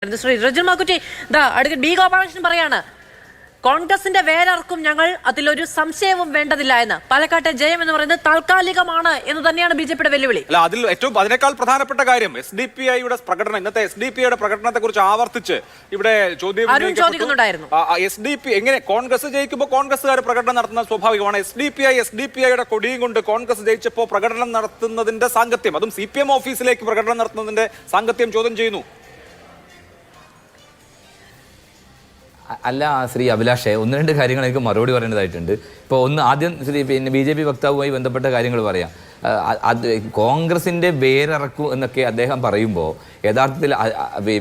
Shri Rajan Makkutty advocate B Gopalakrishnan പറയാണ് കോൺഗ്രസിന്റെ വേരർക്കും ഞങ്ങൾ അതിലൊരു സംശയവും വേണ്ടതില്ല എന്ന്. പാലക്കാട്ടെ ജയം എന്ന് പറയുന്നത് താൽക്കാലികമാണ് എന്ന് തന്നെയാണ് ബിജെപിയുടെ വെല്ലുവിളി. അല്ല, അതിൽ ഏറ്റവും അതിനേക്കാൾ പ്രധാനപ്പെട്ട കാര്യം SDPIയുടെ പ്രകടനം, ഇന്നത്തെ SDPIയുടെ പ്രകടനത്തെ കുറിച്ച് ആവർത്തിച്ച് ഇവിടെ ചോദിക്കുന്നുണ്ടായിരുന്നു. SDP എങ്ങനെ കോൺഗ്രസ് ജയിക്കുമ്പോൾ കോൺഗ്രസ്സുകാർ പ്രകടനം നടത്തുന്നത് സ്വാഭാവികമാണ്. SDPIയുടെ കൊടിയും കൊണ്ട് കോൺഗ്രസ് ജയിച്ചപ്പോൾ പ്രകടനം നടത്തുന്നതിന്റെ സാങ്കത്യം, അതും CPM ഓഫീസിലേക്ക് പ്രകടനം നടത്തുന്നതിന്റെ സാങ്കത്യം ചോദ്യം ചെയ്യുന്നു. അല്ല ശ്രീ അഭിലാഷേ, ഒന്ന് രണ്ട് കാര്യങ്ങൾ എനിക്ക് മറുപടി പറയേണ്ടതായിട്ടുണ്ട്. ഇപ്പോൾ ഒന്ന് ആദ്യം BJP വക്താവുമായി ബന്ധപ്പെട്ട കാര്യങ്ങൾ പറയാം. അത് കോൺഗ്രസിൻ്റെ വേരിറക്കൂ എന്നൊക്കെ അദ്ദേഹം പറയുമ്പോൾ യഥാർത്ഥത്തിൽ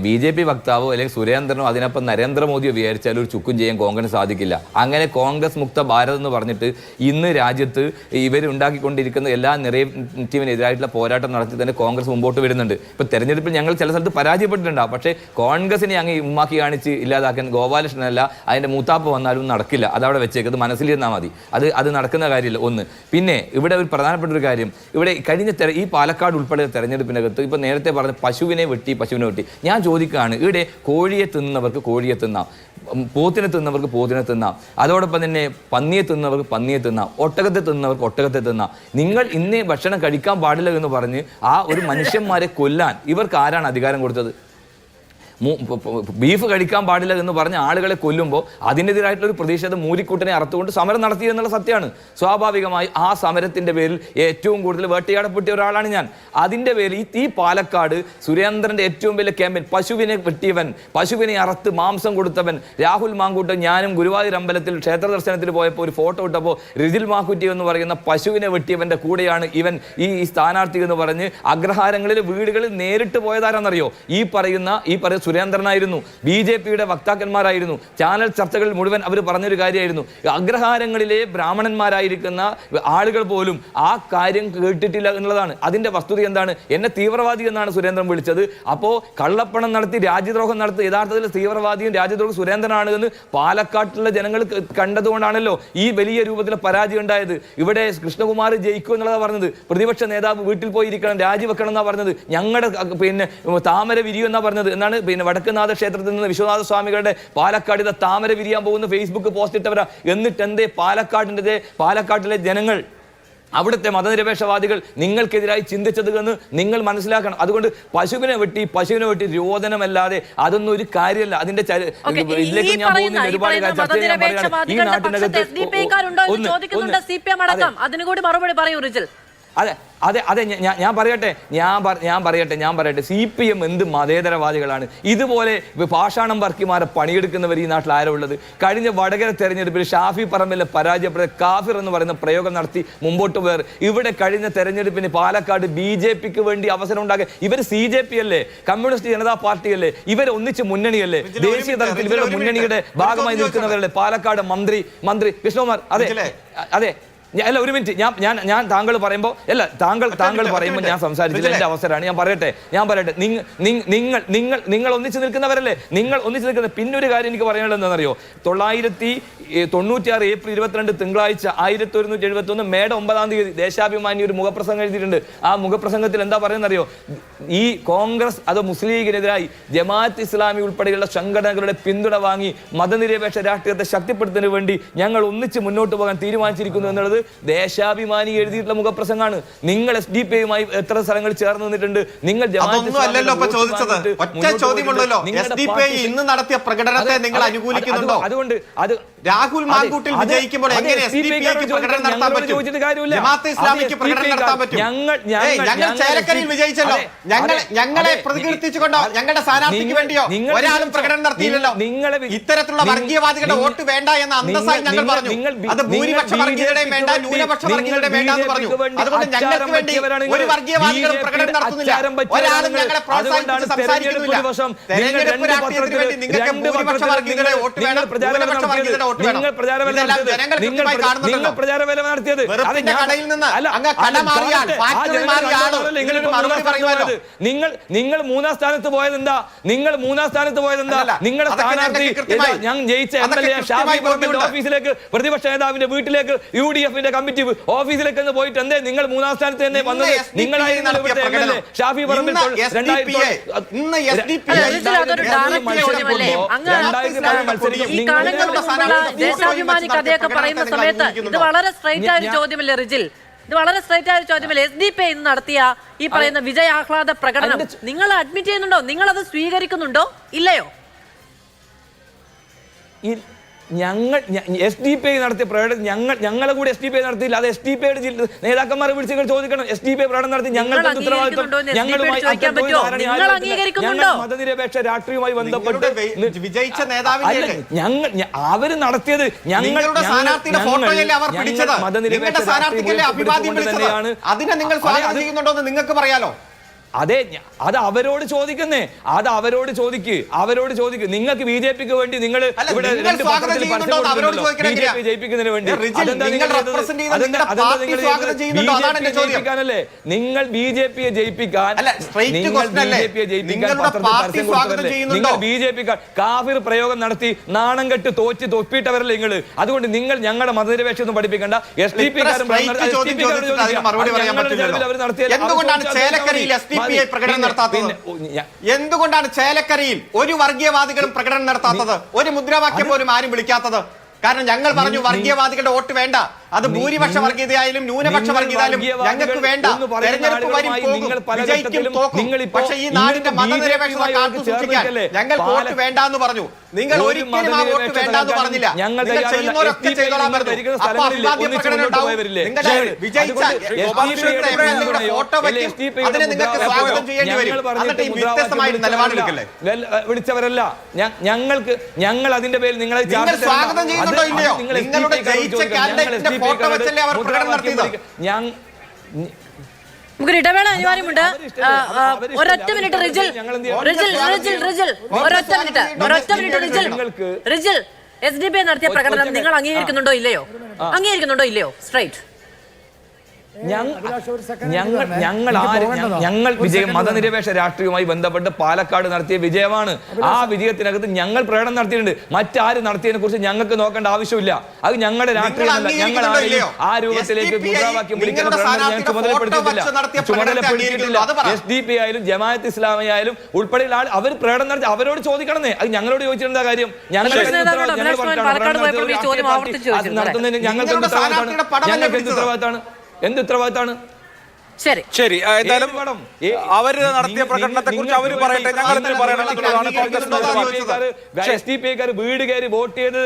BJP വക്താവോ അല്ലെങ്കിൽ സുരേന്ദ്രനോ അതിനൊപ്പം നരേന്ദ്രമോദിയോ വിചാരിച്ചാൽ ഒരു ചുക്കും ചെയ്യാൻ കോൺഗ്രസ് സാധിക്കില്ല. അങ്ങനെ കോൺഗ്രസ് മുക്ത ഭാരത് എന്ന് പറഞ്ഞിട്ട് ഇന്ന് രാജ്യത്ത് ഇവരുണ്ടാക്കിക്കൊണ്ടിരിക്കുന്ന എല്ലാ നെറേറ്റീവിനെതിരായിട്ടുള്ള പോരാട്ടം നടത്തി തന്നെ കോൺഗ്രസ് മുമ്പോട്ട് വരുന്നുണ്ട്. ഇപ്പോൾ തെരഞ്ഞെടുപ്പിൽ ഞങ്ങൾ ചില സ്ഥലത്ത് പരാജയപ്പെട്ടിട്ടുണ്ടാവും, പക്ഷേ കോൺഗ്രസിനെ അങ്ങ് ഉമ്മാക്കി കാണിച്ച് ഇല്ലാതാക്കാൻ ഗോപാലകൃഷ്ണനല്ല അതിൻ്റെ മൂത്താപ്പ് വന്നാലും നടക്കില്ല. അതവിടെ വെച്ചേക്ക്, അത് മനസ്സിലിരുന്നാൽ മതി. അത് നടക്കുന്ന കാര്യമില്ല. ഒന്ന് പിന്നെ ഇവിടെ ഒരു പ്രധാനപ്പെട്ട ഒരു കാര്യം, ഇവിടെ കഴിഞ്ഞ ഈ പാലക്കാട് ഉൾപ്പെടെ തെരഞ്ഞെടുപ്പിനകത്ത് ഇപ്പോൾ നേരത്തെ പറഞ്ഞ പശുവിനെ വെട്ടി. ഞാൻ ചോദിക്കുകയാണ്, ഇവിടെ കോഴിയെ തിന്നുന്നവർക്ക് കോഴിയെ തിന്നാം, പോത്തിനെ തിന്നവർക്ക് പോത്തിനെ തിന്നാം, അതോടൊപ്പം തന്നെ പന്നിയെ തിന്നവർക്ക് പന്നിയെ തിന്നാം, ഒട്ടകത്തെ തിന്നവർക്ക് ഒട്ടകത്തെ തിന്നാം. നിങ്ങൾ ഇന്നേ ഭക്ഷണം കഴിക്കാൻ പാടില്ല എന്ന് പറഞ്ഞ് ആ ഒരു മനുഷ്യന്മാരെ കൊല്ലാൻ ഇവർക്ക് ആരാണ് അധികാരം കൊടുത്തത്? ബീഫ് കഴിക്കാൻ പാടില്ല എന്ന് പറഞ്ഞ ആളുകളെ കൊല്ലുമ്പോൾ അതിനെതിരായിട്ടുള്ളൊരു പ്രതിഷേധം മൂരിക്കൂട്ടനെ അറുത്തുകൊണ്ട് സമരം നടത്തി എന്നുള്ള സത്യമാണ്. സ്വാഭാവികമായി ആ സമരത്തിൻ്റെ പേരിൽ ഏറ്റവും കൂടുതൽ വേട്ടയാടപ്പെട്ടിയ ഒരാളാണ് ഞാൻ. അതിൻ്റെ പേരിൽ ഈ പാലക്കാട് സുരേന്ദ്രൻ്റെ ഏറ്റവും വലിയ ക്യാമ്പയിൻ, പശുവിനെ വെട്ടിയവൻ, പശുവിനെ അറുത്ത് മാംസം കൊടുത്തവൻ രാഹുൽ മാങ്കൂട്ടൻ. ഞാനും ഗുരുവായൂർ അമ്പലത്തിൽ ക്ഷേത്ര ദർശനത്തിൽ പോയപ്പോൾ ഒരു ഫോട്ടോ ഇട്ടപ്പോൾ റിജിൽ മാക്കുറ്റി എന്ന് പറയുന്ന പശുവിനെ വെട്ടിയവൻ്റെ കൂടെയാണ് ഇവൻ ഈ സ്ഥാനാർത്ഥി എന്ന് പറഞ്ഞ് അഗ്രഹാരങ്ങളിൽ വീടുകളിൽ നേരിട്ട് പോയതാരെന്നറിയോ? ഈ പറയുന്ന സുരേന്ദ്രനായിരുന്നു. BJPയുടെ വക്താക്കന്മാരായിരുന്നു. ചാനൽ ചർച്ചകളിൽ മുഴുവൻ അവർ പറഞ്ഞൊരു കാര്യമായിരുന്നു, അഗ്രഹാരങ്ങളിലെ ബ്രാഹ്മണന്മാരായിരിക്കുന്ന ആളുകൾ പോലും ആ കാര്യം കേട്ടിട്ടില്ല എന്നുള്ളതാണ്. അതിൻ്റെ വസ്തുത എന്താണ്? എന്നെ തീവ്രവാദി എന്നാണ് സുരേന്ദ്രൻ വിളിച്ചത്. അപ്പോൾ കള്ളപ്പണം നടത്തി രാജ്യദ്രോഹം നടത്തി യഥാർത്ഥത്തിൽ തീവ്രവാദിയും രാജ്യദ്രോഹം സുരേന്ദ്രനാണ് എന്ന് പാലക്കാട്ടിലുള്ള ജനങ്ങൾ കണ്ടതുകൊണ്ടാണല്ലോ ഈ വലിയ രൂപത്തിലെ പരാജയം ഉണ്ടായത്. ഇവിടെ കൃഷ്ണകുമാർ ജയിക്കും എന്നുള്ളതാണ് പറഞ്ഞത്. പ്രതിപക്ഷ നേതാവ് വീട്ടിൽ പോയിരിക്കണം, രാജിവെക്കണം എന്നാണ് പറഞ്ഞത്. ഞങ്ങളുടെ താമര വിരിയും എന്നാണ് പറഞ്ഞത്. എന്നാണ് വടക്കുനാഥ ക്ഷേത്രത്തിൽ നിന്ന് വിശ്വനാഥ സ്വാമികളുടെ പാലക്കാടിലെ താമര വിരിയാൻ പോകുന്ന ഫേസ്ബുക്ക് പോസ്റ്റ് ഇട്ടവരാ. എന്നിട്ട് എന്തേ പാലക്കാട്ടിലെ ജനങ്ങൾ, അവിടുത്തെ മതനിരപേക്ഷവാദികൾ നിങ്ങൾക്കെതിരായി ചിന്തിച്ചത് എന്ന് നിങ്ങൾ മനസ്സിലാക്കണം. അതുകൊണ്ട് പശുവിനെ വെട്ടി രോദനമല്ലാതെ അതൊന്നും ഒരു കാര്യമല്ല. അതിന്റെ ഇതിലേക്ക് ഞാൻ പോകുന്ന ഒരുപാട് ഈ നാട്ടിനകത്ത് അതെ ഞാൻ പറയട്ടെ CPM എന്ത് മതേതരവാദികളാണ്. ഇതുപോലെ ഭാഷാണം വർക്കിമാരെ പണിയെടുക്കുന്നവർ ഈ നാട്ടിൽ ആരോ ഉള്ളത്? കഴിഞ്ഞ വടകര തെരഞ്ഞെടുപ്പിൽ ഷാഫി പറമ്പിലെ പരാജയപ്പെട്ട കാഫിർ എന്ന് പറയുന്ന പ്രയോഗം നടത്തി മുമ്പോട്ട് പോയവർ. ഇവിടെ കഴിഞ്ഞ തെരഞ്ഞെടുപ്പിന് പാലക്കാട് BJPക്ക് വേണ്ടി അവസരം ഉണ്ടാക്കുക. ഇവർ CJP അല്ലേ, കമ്മ്യൂണിസ്റ്റ് ജനതാ പാർട്ടി അല്ലേ, ഇവർ ഒന്നിച്ച് മുന്നണിയല്ലേ, ദേശീയ തലത്തിൽ ഇവരുടെ മുന്നണിയുടെ ഭാഗമായി നിൽക്കുന്നവരല്ലേ പാലക്കാട് മന്ത്രി കൃഷ്ണകുമാർ? അതെ അല്ല, ഒരു മിനിറ്റ്, ഞാൻ താങ്കൾ പറയുമ്പോൾ താങ്കൾ പറയുമ്പോൾ ഞാൻ സംസാരിച്ചില്ല. എന്റെ അവസരമാണ്, ഞാൻ പറയട്ടെ. നിങ്ങൾ ഒന്നിച്ച് നിൽക്കുന്നവരല്ലേ, നിങ്ങൾ ഒന്നിച്ച് നിൽക്കുന്ന. പിന്നൊരു കാര്യം എനിക്ക് പറയാനുള്ളത് എന്താണെന്നറിയോ? 1996 ഏപ്രിൽ 22 തിങ്കളാഴ്ച 1171 മേട 9-ാം തീയതി ദേശാഭിമാനി ഒരു മുഖപ്രസംഗം എഴുതിയിട്ടുണ്ട്. ആ മുഖപ്രസംഗത്തിൽ എന്താ പറയുന്നറിയോ? ഈ കോൺഗ്രസ് അത് മുസ്ലിം ലീഗിനെതിരായി ജമാഅത്ത് ഇസ്ലാമി ഉൾപ്പെടെയുള്ള സംഘടനകളുടെ പിന്തുണ വാങ്ങി മതനിരപേക്ഷ രാഷ്ട്രീയത്തെ ശക്തിപ്പെടുത്തുന്നതിന് വേണ്ടി ഞങ്ങൾ ഒന്നിച്ച് മുന്നോട്ട് പോകാൻ തീരുമാനിച്ചിരിക്കുന്നു എന്നുള്ളത് ദേശാഭിമാനി എഴുതിയിട്ടുള്ള മുഖപ്രസംഗമാണ്. നിങ്ങൾ SDPയുമായി എത്ര സ്ഥലങ്ങൾ ചേർന്ന് നിന്നിട്ടുണ്ട്? നിങ്ങൾ ഇന്ന് നടത്തിയ പ്രകടനത്തെ നിങ്ങൾ അനുകൂലിക്കുന്നുണ്ടോ? അതുകൊണ്ട് രാഹുൽ മാങ്കൂട്ടിൽ വിജയിക്കുമ്പോൾ എങ്ങനെ SDPക്ക് പ്രകടനം നടത്താൻ പറ്റും? ജമാഅത്തെ ഇസ്ലാമിക്ക് പ്രകടനം നടത്താൻ പറ്റും? ഞങ്ങൾ ചേലക്കരയിൽ വിജയിച്ചല്ലോ. ഞങ്ങളെ പ്രതികൃതിച്ചുകൊണ്ടോ ഞങ്ങളുടെ സ്ഥാനാർത്ഥിക്ക് വേണ്ടിയോ ഒരാളും പ്രകടനം നടത്തിയില്ലല്ലോ. ഇത്തരത്തിലുള്ള വർഗീയവാദികളുടെ വോട്ട് വേണ്ട എന്ന അന്തസ്സായി ഞങ്ങൾ പറഞ്ഞു. അത് ഭൂരിപക്ഷ വർഗീയതയുടെയും വേണ്ട, ന്യൂനപക്ഷ വർഗീയതയുടെ വേണ്ട എന്ന് പറഞ്ഞു. അതുകൊണ്ട് ഞങ്ങൾക്ക് വേണ്ടി ഒരു വർഗീയവാദികളും പ്രകടനം നടത്തുന്നില്ല. ഒരാളും ഞങ്ങളെ പ്രോത്സാഹിപ്പിച്ച് സംസാരിക്കുന്നില്ല. തെരഞ്ഞെടുപ്പ് രാഷ്ട്രീയത്തിന് വേണ്ടി നിങ്ങൾക്ക് ഭൂരിപക്ഷ വർഗീയതയുടെ വോട്ട് വേണം, ന്യൂനപക്ഷ വർഗീയതയുടെ വോട്ട് വേണം. ജനങ്ങൾ പ്രചാരവേല നടത്തിയത് കടയിൽ നിന്ന് അങ്ങ് കട മാറിയാൽ ഫാക്ടറി മാറിയാണോ മറുപടി പറയുമല്ലോ. നിങ്ങൾ മൂന്നാം സ്ഥാനത്ത് പോയത് എന്താ? നിങ്ങളുടെ സ്ഥാനാർത്ഥി ഞാൻ ജയിച്ച MLA ഷാഫി പറമ്പിലിന്റെ ഓഫീസിലേക്ക്, പ്രതിപക്ഷ നേതാവിന്റെ വീട്ടിലേക്ക്, UDF എഫിന്റെ കമ്മിറ്റി ഓഫീസിലേക്ക് പോയിട്ട് എന്തേ നിങ്ങൾ 3-ാം സ്ഥാനത്ത് തന്നെ വന്നത്? നിങ്ങളായിരുന്നു ഇവിടുത്തെ MLA ഷാഫി പറമ്പിൽ. ദേശാഭിമാനി കഥയൊക്കെ പറയുന്ന സമയത്ത് ഇത് വളരെ സ്ട്രൈറ്റ് ആയ ഒരു ചോദ്യമല്ലേ റിജിൽ? ഇത് വളരെ സ്ട്രൈറ്റ് ആയ ഒരു ചോദ്യമല്ലേ? SDP ഇന്ന് നടത്തിയ ഈ പറയുന്ന വിജയാഹ്ലാദ പ്രകടനം നിങ്ങൾ അഡ്മിറ്റ് ചെയ്യുന്നുണ്ടോ? നിങ്ങൾ അത് സ്വീകരിക്കുന്നുണ്ടോ ഇല്ലയോ? ഞങ്ങൾ SDP നടത്തിയ പ്രകടനം ഞങ്ങളെ കൂടി SDP നടത്തിയില്ല. അത് SDP-യുടെ നേതാക്കന്മാരെ വിളിച്ച് ചോദിക്കണം. SDP പ്രകടനം നടത്തി ഞങ്ങൾക്ക് മതനിരപേക്ഷ രാഷ്ട്രീയവുമായി ബന്ധപ്പെട്ട് വിജയിച്ച നേതാവിനെ അവര് നടത്തിയത് നിങ്ങൾക്ക് പറയാലോ. അതെ, അത് അവരോട് ചോദിക്കുന്നേ. അത് അവരോട് ചോദിക്ക്. നിങ്ങൾക്ക് BJP-ക്ക് വേണ്ടി നിങ്ങൾ ജയിപ്പിക്കുന്നതിന് വേണ്ടി BJP-ക്കാനല്ലേ? നിങ്ങൾ BJP-യെ ജയിപ്പിക്കാൻ നിങ്ങൾ BJP-ക്കാർ കാഫിർ പ്രയോഗം നടത്തി നാണം കെട്ട് തോറ്റ് തൊപ്പിയിട്ടവരല്ലേ നിങ്ങൾ? അതുകൊണ്ട് നിങ്ങൾ ഞങ്ങളുടെ മതനിരപേക്ഷ ഒന്നും പഠിപ്പിക്കേണ്ട. SDP-ക്കാരും എന്തുകൊണ്ടാണ് ചേലക്കരയിൽ ഒരു വർഗീയവാദികളും പ്രകടനം നടത്താത്തത്? ഒരു മുദ്രാവാക്യം പോലും ആരും വിളിക്കാത്തത്? കാരണം ഞങ്ങൾ പറഞ്ഞു വർഗീയവാദികളുടെ വോട്ട് വേണ്ട, അത് ഭൂരിപക്ഷ വർഗീയതയായാലും ന്യൂനപക്ഷ വർഗീയതയാലും ഞങ്ങൾക്ക് വേണ്ട. തെരഞ്ഞെടുപ്പ് വരും പോകും, വിജയിക്കും തോക്കും. പക്ഷേ ഈ നാടിന്റെ മതനിരപേക്ഷത കാത്തു സൂക്ഷിക്കാൻ ഞങ്ങൾ വോട്ട് വേണ്ട എന്ന് പറഞ്ഞു. നിങ്ങൾ ഒരിക്കലും ആ വോട്ട് വേണ്ട എന്ന് പറഞ്ഞില്ല. നിങ്ങൾ ചെയ്യുന്നവരൊക്കെ ചെയ്തോളാൻ പറഞ്ഞു. അപ്പൊ അഭിവാദ്യ പ്രകടനം ഉണ്ടാവും. നിങ്ങളുടെ വിജയിച്ച ഫോട്ടോ വയ്ക്കും, അതിനെ നിങ്ങൾക്ക് സ്വാഗതം ചെയ്യേണ്ടി വരും. എന്നിട്ട് ഈ വ്യത്യസ്തമായ നിലപാടെടുക്കല്ലേ? വിളിച്ചവരല്ല ഞങ്ങൾ അതിന്റെ പേരിൽ നിങ്ങളെ സ്വാഗതം ചെയ്യുന്നുണ്ടോ ഇല്ലയോ? നിങ്ങളുടെ ജയിച്ച കാൻഡിഡേറ്റിന്റെ ഫോട്ടോ വെച്ചല്ലേ അവർ പ്രകടനം നടത്തിയത്? നമുക്കൊരു ഇടവേള അനിവാര്യമുണ്ട്. ഒരൊറ്റ മിനിറ്റ് റിജിൽ, ഒരൊറ്റ മിനിറ്റ് റിജിൽ. SDP നടത്തിയ പ്രകടനം നിങ്ങൾ അംഗീകരിക്കുന്നുണ്ടോ ഇല്ലയോ? സ്ട്രൈറ്റ്. ഞങ്ങൾ വിജയം മതനിരപേക്ഷ രാഷ്ട്രീയവുമായി ബന്ധപ്പെട്ട് പാലക്കാട് നടത്തിയ വിജയമാണ്. ആ വിജയത്തിനകത്ത് ഞങ്ങൾ പ്രകടനം നടത്തിയിട്ടുണ്ട്. മറ്റാര് നടത്തിയതിനെ കുറിച്ച് ഞങ്ങൾക്ക് നോക്കേണ്ട ആവശ്യമില്ല. അത് ഞങ്ങളുടെ രാഷ്ട്രീയമല്ല. ഞങ്ങൾ ആ രൂപത്തിലേക്ക് മുദ്രാവാക്യം വിളിക്കുന്ന പ്രകടനം ഞാൻ ചുമതലപ്പെടുത്തിയിട്ടില്ല. SDP ആയാലും ജമാഅത്ത് ഇസ്ലാമി ആയാലും ഉൾപ്പെടെയുള്ള ആൾ അവർ പ്രകടനം നടത്തി അവരോട് ചോദിക്കണമെന്നേ. അത് ഞങ്ങളോട് ചോദിച്ചിരുന്ന കാര്യം നടത്തുന്നതിന് ഞങ്ങൾക്ക് എന്ത് ഉത്തരവാദിത്തമാണ്? ശരി, ഏതായാലും അവര് നടത്തിയ പ്രകടനത്തെ കുറിച്ച് അവര് പറയട്ടെ. ഞങ്ങൾ എന്തിനു പറയണം? SDP വീട് കയറി വോട്ട് ചെയ്ത്